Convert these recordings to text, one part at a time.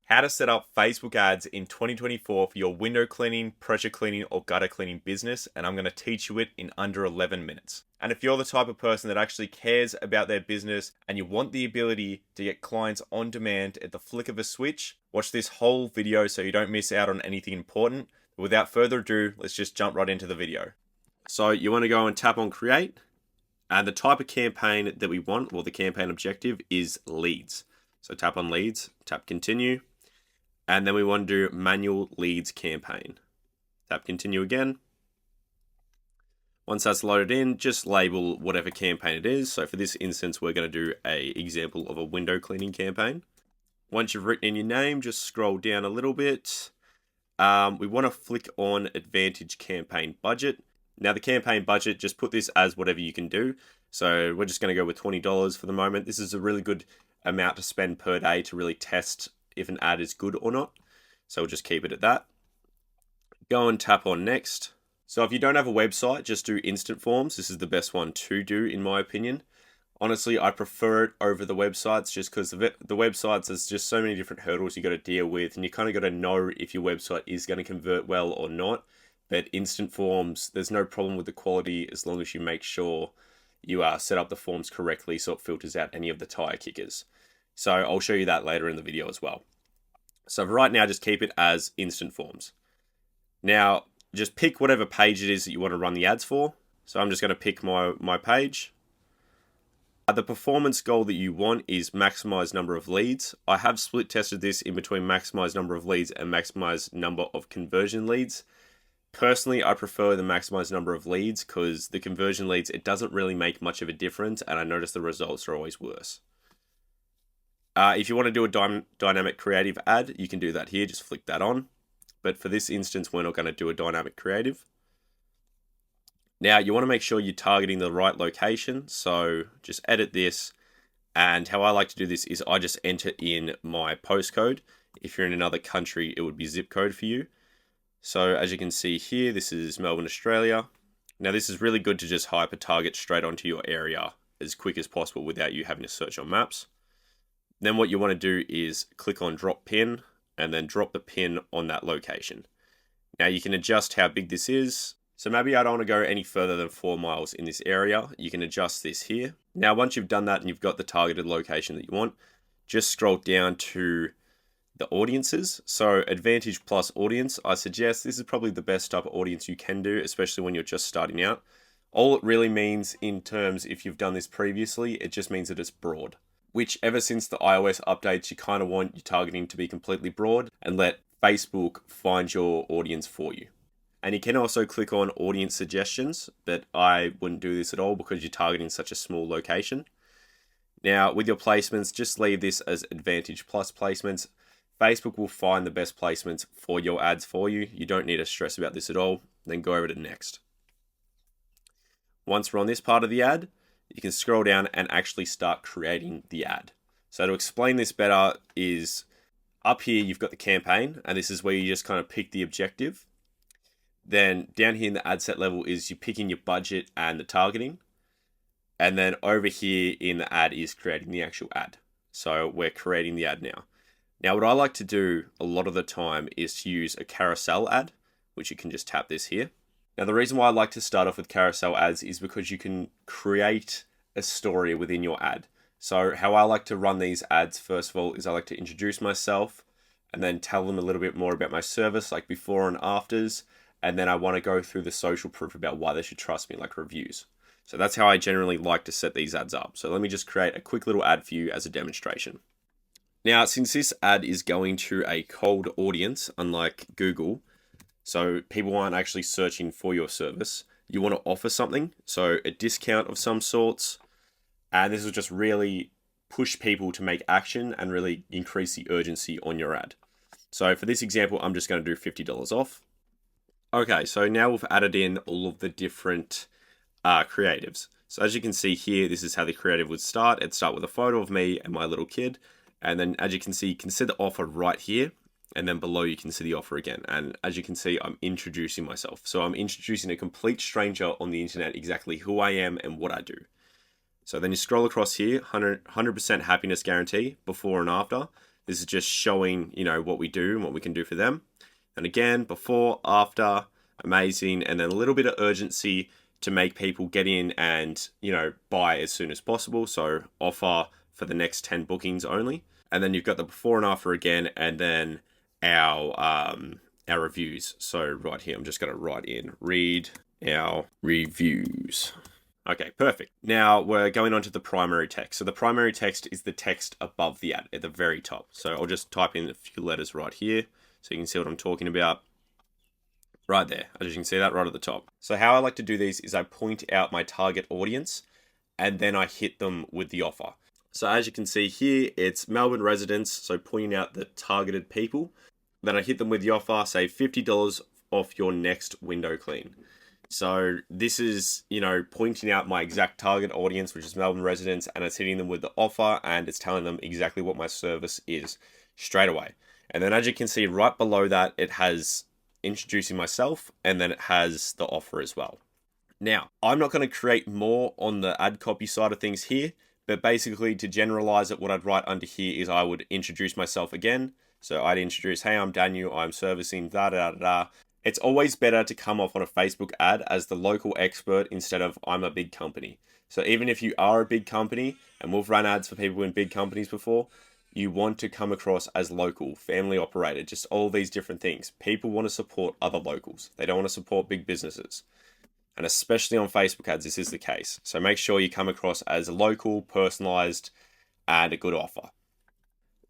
How to set up Facebook ads in 2024 for your window cleaning, pressure cleaning, or gutter cleaning business, and I'm going to teach you it in under 11 minutes. And if you're the type of person that actually cares about their business and you want the ability to get clients on demand at the flick of a switch, watch this whole video so you don't miss out on anything important. But without further ado, let's just jump right into the video. So you want to go and tap on create, and the type of campaign that we want, or the campaign objective, is leads. So tap on leads, tap continue. And then we want to do manual leads campaign. Tap continue again. Once that's loaded in, just label whatever campaign it is. So for this instance, we're going to do an example of a window cleaning campaign. Once you've written in your name, just scroll down a little bit. We want to flick on Advantage Campaign Budget. Now the campaign budget, just put this as whatever you can do. So we're just going to go with $20 for the moment. This is a really good amount to spend per day to really test if an ad is good or not. So we'll just keep it at that. Go and tap on next. So if you don't have a website, just do instant forms. This is the best one to do in my opinion. Honestly, I prefer it over the websites just because the websites, there's just so many different hurdles you got to deal with, and you kind of got to know if your website is going to convert well or not. But instant forms, there's no problem with the quality as long as you make sure you set up the forms correctly so it filters out any of the tire kickers. So I'll show you that later in the video as well. So for right now, just keep it as instant forms. Now, just pick whatever page it is that you want to run the ads for. So I'm just going to pick my page. The performance goal that you want is maximize number of leads. I have split tested this in between maximize number of leads and maximize number of conversion leads. Personally, I prefer the maximize number of leads because the conversion leads, it doesn't really make much of a difference, and I notice the results are always worse. If you want to do a dynamic creative ad, you can do that here. Just flick that on. But for this instance, we're not going to do a dynamic creative. Now, you want to make sure you're targeting the right location. So just edit this. And how I like to do this is I just enter in my postcode. If you're in another country, it would be zip code for you. So as you can see here, this is Melbourne, Australia. Now, this is really good to just hyper target straight onto your area as quick as possible without you having to search on maps. Then what you want to do is click on drop pin and then drop the pin on that location. Now you can adjust how big this is. So maybe I don't want to go any further than 4 miles in this area. You can adjust this here. Now once you've done that and you've got the targeted location that you want, just scroll down to the audiences. So Advantage Plus Audience, I suggest this is probably the best type of audience you can do, especially when you're just starting out. All it really means in terms, if you've done this previously, it just means that it's broad. Which ever since the iOS updates, you kind of want your targeting to be completely broad and let Facebook find your audience for you. And you can also click on audience suggestions, but I wouldn't do this at all because you're targeting such a small location. Now with your placements, just leave this as Advantage Plus placements. Facebook will find the best placements for your ads for you. You don't need to stress about this at all. Then go over to next. Once we're on this part of the ad, you can scroll down and actually start creating the ad. So to explain this better is up here, you've got the campaign, and this is where you just kind of pick the objective. Then down here in the ad set level is you picking your budget and the targeting. And then over here in the ad is creating the actual ad. So we're creating the ad now. Now what I like to do a lot of the time is to use a carousel ad, which you can just tap this here. Now, the reason why I like to start off with carousel ads is because you can create a story within your ad. So how I like to run these ads, first of all, is I like to introduce myself and then tell them a little bit more about my service, like before and afters. And then I want to go through the social proof about why they should trust me, like reviews. So that's how I generally like to set these ads up. So let me just create a quick little ad for you as a demonstration. Now, since this ad is going to a cold audience, unlike Google, so people aren't actually searching for your service, you want to offer something, so a discount of some sorts, and this will just really push people to make action and really increase the urgency on your ad. So for this example, I'm just going to do $50 off. Okay, so now we've added in all of the different creatives. So as you can see here, this is how the creative would start. It'd start with a photo of me and my little kid. And then as you can see the offer right here. And then below you can see the offer again. And as you can see, I'm introducing myself. So I'm introducing a complete stranger on the internet exactly who I am and what I do. So then you scroll across here, 100% happiness guarantee, before and after. This is just showing, what we do and what we can do for them. And again, before, after, amazing, and then a little bit of urgency to make people get in and, buy as soon as possible. So offer for the next 10 bookings only. And then you've got the before and after again, and then our reviews. So right here, I'm just going to write in, read our reviews. Okay, perfect. Now we're going on to the primary text. So the primary text is the text above the ad at the very top. So I'll just type in a few letters right here so you can see what I'm talking about. Right there, as you can see that right at the top. So how I like to do these is I point out my target audience and then I hit them with the offer. So as you can see here, it's Melbourne residents, so pointing out the targeted people. Then I hit them with the offer, say $50 off your next window clean. So this is, pointing out my exact target audience, which is Melbourne residents, and it's hitting them with the offer and it's telling them exactly what my service is straight away. And then as you can see right below that, it has introducing myself and then it has the offer as well. Now, I'm not going to create more on the ad copy side of things here, but basically to generalize it, what I'd write under here is I would introduce myself again. So I'd introduce, hey, I'm Daniel, I'm servicing da da da da. It's always better to come off on a Facebook ad as the local expert instead of I'm a big company. So even if you are a big company, and we've run ads for people in big companies before, you want to come across as local, family operated, just all these different things. People want to support other locals. They don't want to support big businesses. And especially on Facebook ads, this is the case. So make sure you come across as local, personalized, and a good offer.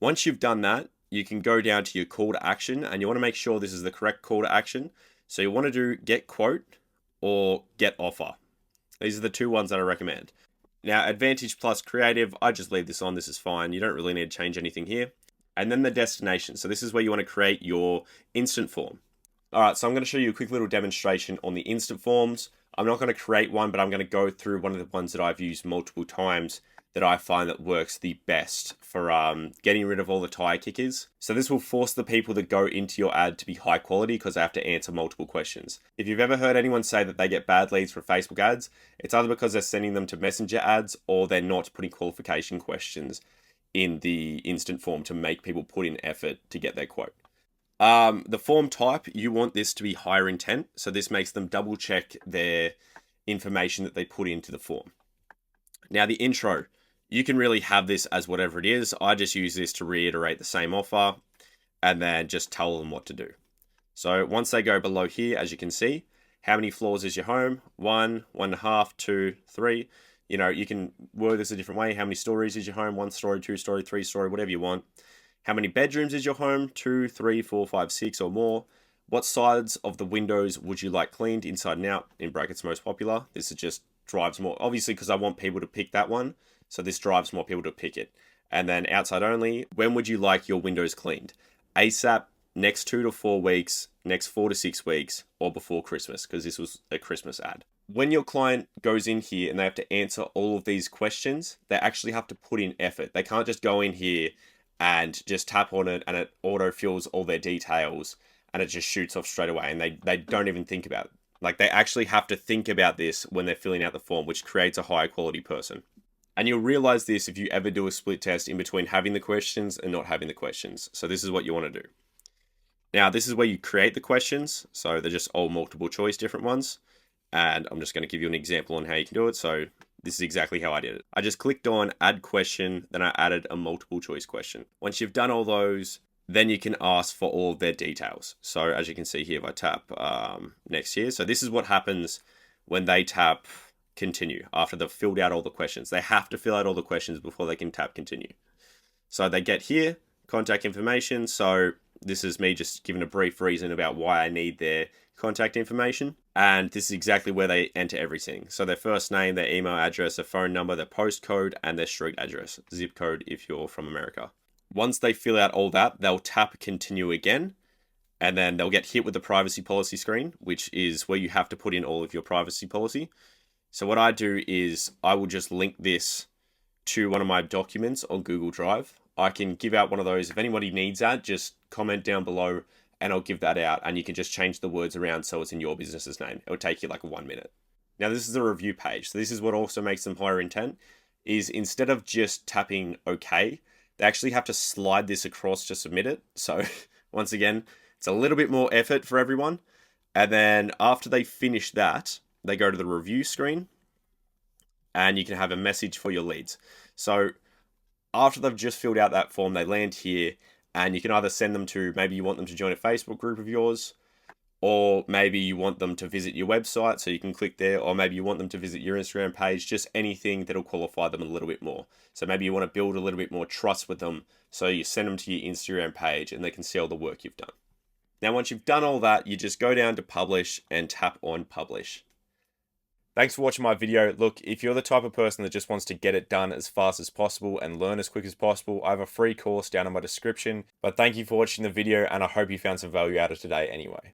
Once you've done that, you can go down to your call to action and you want to make sure this is the correct call to action. So you want to do get quote or get offer. These are the two ones that I recommend. Now, Advantage plus creative, I just leave this on. This is fine. You don't really need to change anything here. And then the destination. So this is where you want to create your instant form. All right, so I'm going to show you a quick little demonstration on the instant forms. I'm not going to create one, but I'm going to go through one of the ones that I've used multiple times that I find that works the best for getting rid of all the tire kickers. So this will force the people that go into your ad to be high quality because they have to answer multiple questions. If you've ever heard anyone say that they get bad leads for Facebook ads, it's either because they're sending them to messenger ads or they're not putting qualification questions in the instant form to make people put in effort to get their quote. The form type, you want this to be higher intent. So this makes them double check their information that they put into the form. Now the intro, you can really have this as whatever it is. I just use this to reiterate the same offer and then just tell them what to do. So once they go below here, as you can see, how many floors is your home? 1, 1.5, 2, 3. You can word this a different way. How many stories is your home? 1 story, 2 story, 3 story, whatever you want. How many bedrooms is your home? 2, 3, 4, 5, 6 or more. What sides of the windows would you like cleaned inside and out? In brackets, most popular. This is just drives more, obviously, because I want people to pick that one. So this drives more people to pick it. And then outside only, when would you like your windows cleaned? ASAP, next 2 to 4 weeks, next 4 to 6 weeks, or before Christmas, because this was a Christmas ad. When your client goes in here and they have to answer all of these questions, they actually have to put in effort. They can't just go in here and just tap on it and it auto-fills all their details and it just shoots off straight away and they don't even think about it. Like they actually have to think about this when they're filling out the form, which creates a higher quality person. And you'll realize this if you ever do a split test in between having the questions and not having the questions. So this is what you want to do. Now, this is where you create the questions. So they're just all multiple choice, different ones. And I'm just going to give you an example on how you can do it. So this is exactly how I did it. I just clicked on add question, then I added a multiple choice question. Once you've done all those, then you can ask for all of their details. So as you can see here, if I tap next here. So this is what happens when they tap continue after they've filled out all the questions. They have to fill out all the questions before they can tap continue. So they get here, contact information. So this is me just giving a brief reason about why I need their contact information. And this is exactly where they enter everything. So their first name, their email address, their phone number, their postcode, and their street address, zip code if you're from America. Once they fill out all that, they'll tap continue again. And then they'll get hit with the privacy policy screen, which is where you have to put in all of your privacy policy. So what I do is I will just link this to one of my documents on Google Drive. I can give out one of those. If anybody needs that, just comment down below and I'll give that out. And you can just change the words around so it's in your business's name. It'll take you like 1 minute. Now this is a review page. So this is what also makes them higher intent is instead of just tapping OK, They actually have to slide this across to submit it. So once again, it's a little bit more effort for everyone. And then after they finish that, they go to the review screen and you can have a message for your leads. So after they've just filled out that form, they land here and you can either send them to, maybe you want them to join a Facebook group of yours, or maybe you want them to visit your website, so you can click there, or maybe you want them to visit your Instagram page, just anything that'll qualify them a little bit more. So maybe you want to build a little bit more trust with them, so you send them to your Instagram page and they can see all the work you've done. Now, once you've done all that, you just go down to publish and tap on publish. Thanks for watching my video. Look, if you're the type of person that just wants to get it done as fast as possible and learn as quick as possible, I have a free course down in my description. But thank you for watching the video and I hope you found some value out of today anyway.